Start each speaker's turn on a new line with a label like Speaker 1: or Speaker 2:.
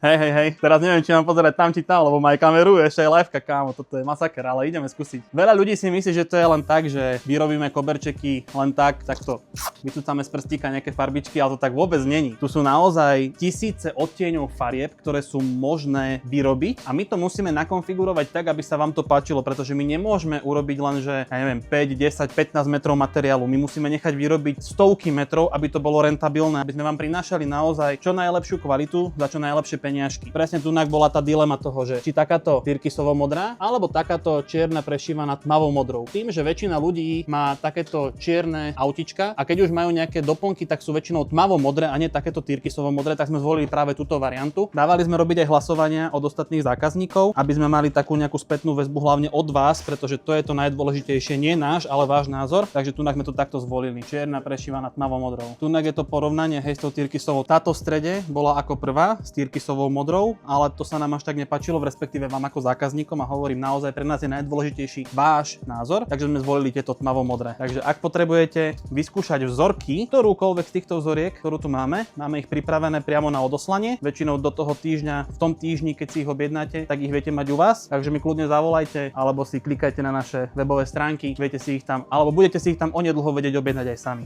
Speaker 1: Hej, teraz neviem, či mám pozerať tam či tam, lebo má aj kameru, ešte aj liveka, kámo, toto je masaker, ale ideme skúsiť. Veľa ľudí si myslí, že to je len tak, že vyrobíme koberčeky len takto vycúcame z prstíka nejaké farbičky, ale to tak vôbec není. Tu sú naozaj tisíce odtieňov farieb, ktoré sú možné vyrobiť a my to musíme nakonfigurovať tak, aby sa vám to páčilo, pretože my nemôžeme urobiť len, že ja neviem, 5, 10, 15 metrov materiálu. My musíme nechať vyrobiť stovky metrov, aby to bolo rentabilné, aby sme vám prinášali naozaj čo najlepšiu kvalitu za čo najlepšie peniažky. Presne tu bola tá dilema toho, že či takáto tyrkysovo modrá alebo takáto čierna prešívaná tmavou modrou. Tým, že väčšina ľudí má takéto čierne autička a keď už majú nejaké doplnky, tak sú väčšinou tmavo modré a nie takéto tyrkysovo modré, tak sme zvolili práve túto variantu. Dávali sme robiť aj hlasovania od ostatných zákazníkov, aby sme mali takú nejakú spätnú väzbu hlavne od vás, pretože to je to najdôležitejšie, nie náš, ale váš názor. Takže tu sme to takto zvolili. Čierna prešívaná tmavo modrou. Tu je to porovnanie s tou tyrkysovou. Táto v strede bola ako prvá s tyrkysovou modrou, ale to sa nám až tak nepáčilo, respektíve vám ako zákazníkom a hovorím naozaj pre nás je najdôležitejší váš názor, takže sme zvolili tieto tmavo modré. Takže ak potrebujete vyskúšať vzorky, ktorúkoľvek z týchto vzoriek, ktorú tu máme ich pripravené priamo na odoslanie. Väčšinou do toho týždňa, v tom týždni, keď si ich objednáte, tak ich viete mať u vás. Takže mi kľudne zavolajte alebo si klikajte na naše webové stránky, viete si ich tam alebo budete si ich tam onedlho vedieť objednať aj sami.